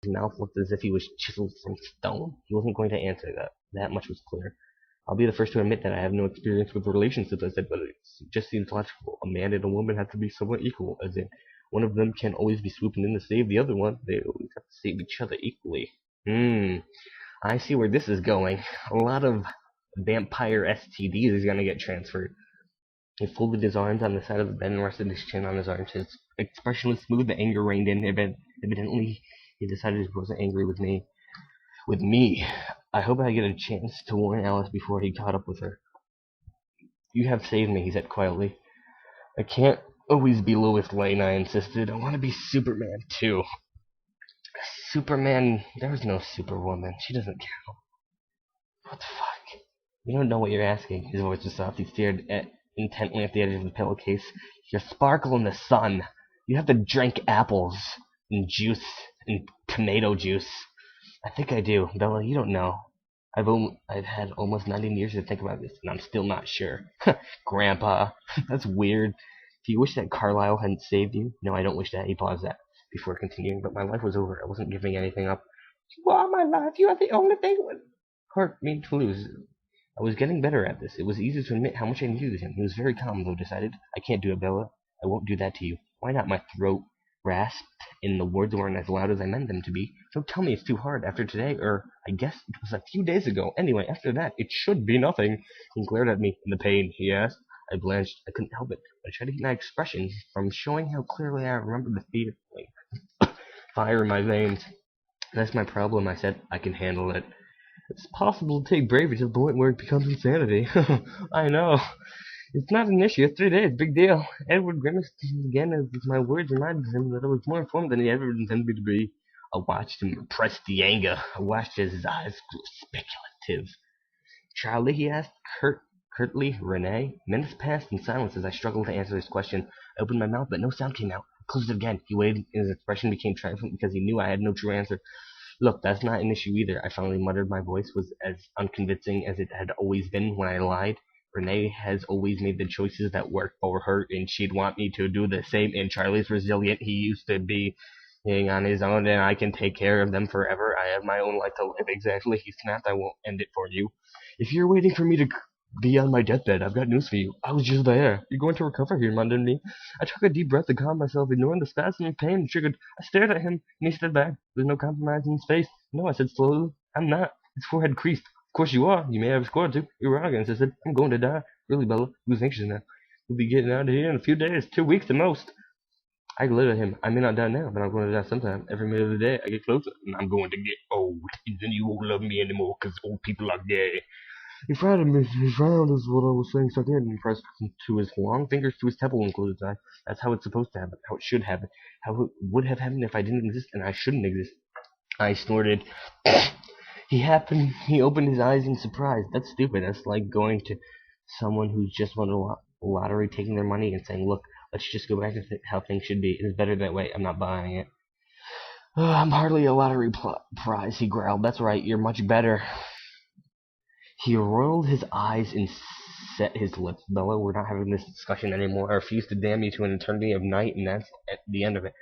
mouth looked as if he was chiseled from stone. He wasn't going to answer that. That much was clear. I'll be the first to admit that I have no experience with relationships, I said, but it just seems logical. A man and a woman have to be somewhat equal, as in, one of them can't always be swooping in to save the other one. They always have to save each other equally. I see where this is going. A lot of vampire STDs is gonna get transferred. He folded his arms on the side of the bed and rested his chin on his arms. His expression was smooth, the anger reigned in. Evidently, he decided he wasn't angry with me. With me. I hope I get a chance to warn Alice before he caught up with her. You have saved me, he said quietly. I can't always be Lois Lane, I insisted. I want to be Superman, too. Superman, there's no Superwoman. She doesn't count. What the fuck? You don't know what you're asking. His voice was soft. He stared intently at the edge of the pillowcase. You sparkle in the sun. You have to drink apples and juice and tomato juice. I think I do. Bella, you don't know. I've had almost 19 years to think about this, and I'm still not sure. Grandpa, that's weird. Do you wish that Carlisle hadn't saved you? No, I don't wish that. He paused that before continuing, but my life was over. I wasn't giving anything up. You are my life. You are the only thing that hurt me to lose. I was getting better at this. It was easy to admit how much I needed him. He was very calm, though, decided. I can't do it, Bella. I won't do that to you. Why not? My throat rasped, and the words weren't as loud as I meant them to be. Don't tell me it's too hard after today, or I guess it was a few days ago. Anyway, after that, it should be nothing. He glared at me. In the pain, he asked. I blanched. I couldn't help it. I tried to keep my expression from showing how clearly I remembered the feeling. Fire in my veins. That's my problem, I said. I can handle it. It's possible to take bravery to the point where it becomes insanity. I know. It's not an issue. It's 3 days. Big deal. Edward grimaced again as my words reminded him that I was more informed than he ever intended me to be. I watched him repress the anger. I watched as his eyes grew speculative. Charlie, he asked curtly. Renee? Minutes passed in silence as I struggled to answer his question. I opened my mouth, but no sound came out. I closed it again. He waited, and his expression became triumphant because he knew I had no true answer. Look, that's not an issue either, I finally muttered. My voice was as unconvincing as it had always been when I lied. Renee has always made the choices that work for her, and she'd want me to do the same. And Charlie's resilient. He used to be on his own, and I can take care of them forever. I have my own life to live. Exactly, he snapped. I won't end it for you. If you're waiting for me to be on my deathbed, I've got news for you. I was just there. You're going to recover here, London. Me. I took a deep breath to calm myself, ignoring the spasm of pain and triggered. I stared at him, and he stood back. There's no compromise in his face. No, I said slowly. I'm not. His forehead creased. Of course you are. You may have scored to. You're wrong, I insisted. I'm going to die. Really, Bella. He was anxious now. We'll be getting out of here in a few days. 2 weeks at most. I glared at him. I may not die now, but I'm going to die sometime. Every minute of the day, I get closer, and I'm going to get old. And then you won't love me anymore, because old people are dead. He frowned at me. He frowned as what I was saying stuck in, and pressed to his long fingers to his temple and closed his eye. That's how it's supposed to happen, how it should happen, how it would have happened if I didn't exist and I shouldn't exist. I snorted. He opened his eyes in surprise. That's stupid. That's like going to someone who's just won a lottery, taking their money and saying, look, let's just go back to how things should be. It is better that way. I'm not buying it. I'm hardly a lottery prize, he growled. That's right, you're much better. He rolled his eyes and set his lips. Bella, we're not having this discussion anymore. I refuse to damn you to an eternity of night, and that's at the end of it.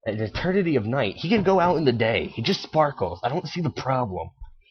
An eternity of night. He can go out in the day. He just sparkles. I don't see the problem.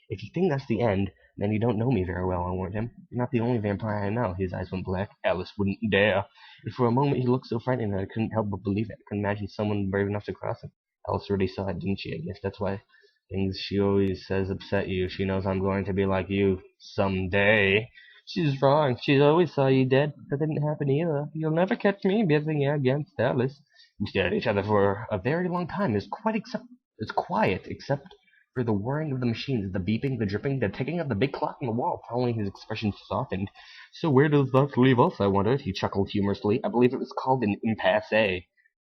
If you think that's the end, then you don't know me very well, I warned him. You're not the only vampire I know. His eyes went black. Alice wouldn't dare. And for a moment he looked so frightened that I couldn't help but believe it. I couldn't imagine someone brave enough to cross him. Alice already saw it, didn't she? I guess that's why things she always says upset you. She knows I'm going to be like you someday. She's wrong. She's always saw you dead. That didn't happen either. You'll never catch me betting against Alice. We stared at each other for a very long time. It's quiet, except for the whirring of the machines, the beeping, the dripping, the ticking of the big clock on the wall. Finally, his expression softened. So where does that leave us, I wondered. He chuckled humorously. I believe it was called an impasse.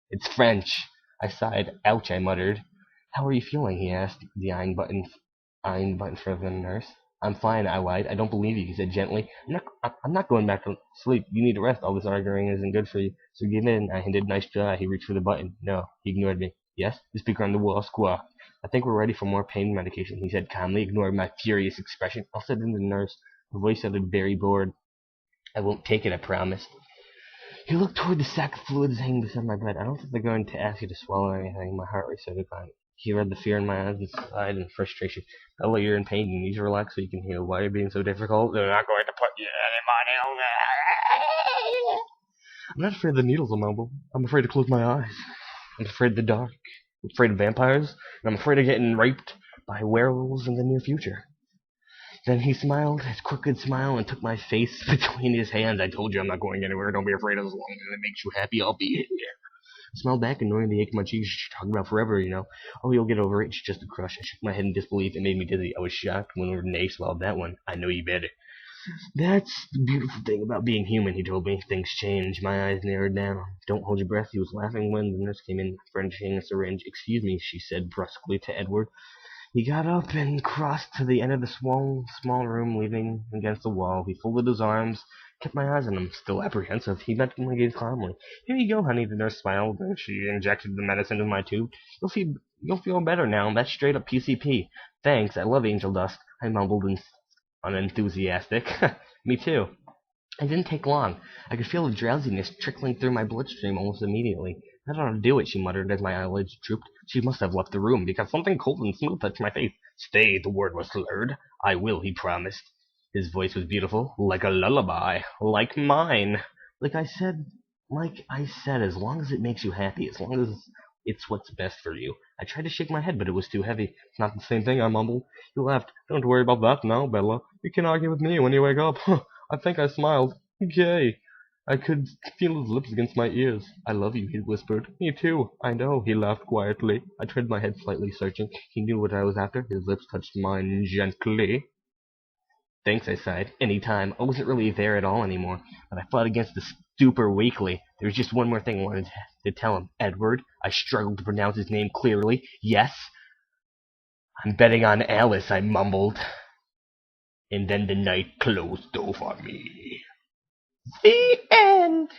It's French. I sighed. Ouch, I muttered. How are you feeling? He asked, the eyeing button for the nurse. I'm fine, I lied. I don't believe you, he said gently. I'm not going back to sleep. You need to rest. All this arguing isn't good for you. So give in, I hinted. Nice try. He reached for the button. No, he ignored me. Yes? The speaker on the wall squawked. I think we're ready for more pain medication, he said calmly, ignoring my furious expression. I'll send in the nurse. Her voice sounded very bored. I won't take it, I promised. He looked toward the sack of fluids hanging beside my bed. I don't think they're going to ask you to swallow anything. My heart rate started climbing. He read the fear in my eyes and sighed in frustration. Oh, you're in pain. You need to relax so you can heal. Why are you being so difficult? They're not going to put you anybody else. I'm not afraid of the needles, I'm afraid to close my eyes. I'm afraid of the dark. I'm afraid of vampires. And I'm afraid of getting raped by werewolves in the near future. Then he smiled, his crooked smile, and took my face between his hands. I told you I'm not going anywhere. Don't be afraid. As long as it makes you happy, I'll be here. I smiled back, annoying the ache in my cheeks. Talking about forever, you know. Oh, you'll get over it. It's just a crush. I shook my head in disbelief. It made me dizzy. I was shocked when Renee swallowed that one. I know you better. That's the beautiful thing about being human, he told me. Things change. My eyes narrowed down. Don't hold your breath. He was laughing when the nurse came in, brandishing a syringe. Excuse me, she said brusquely to Edward. He got up and crossed to the end of the small room, leaning against the wall. He folded his arms, kept my eyes on him, still apprehensive. He met my gaze calmly. Here you go, honey, the nurse smiled, and she injected the medicine into my tube. You'll feel better now. That's straight up PCP. Thanks, I love angel dust. I mumbled unenthusiastic. Me too. It didn't take long. I could feel the drowsiness trickling through my bloodstream almost immediately. I don't know how to do it, she muttered as my eyelids drooped. She must have left the room, because something cold and smooth touched my face. Stay, the word was slurred. I will, he promised. His voice was beautiful, like a lullaby, like mine. Like I said, as long as it makes you happy, as long as it's what's best for you. I tried to shake my head, but it was too heavy. It's not the same thing, I mumbled. He laughed. Don't worry about that now, Bella. You can argue with me when you wake up. I think I smiled. Gay. I could feel his lips against my ears. I love you, he whispered. Me too. I know, he laughed quietly. I turned my head slightly, searching. He knew what I was after. His lips touched mine gently. Thanks, I sighed. Anytime. I wasn't really there at all anymore, but I fought against the stupor weakly. There was just one more thing I wanted to tell him. Edward. I struggled to pronounce his name clearly. Yes. I'm betting on Alice, I mumbled. And then the night closed over me. The end.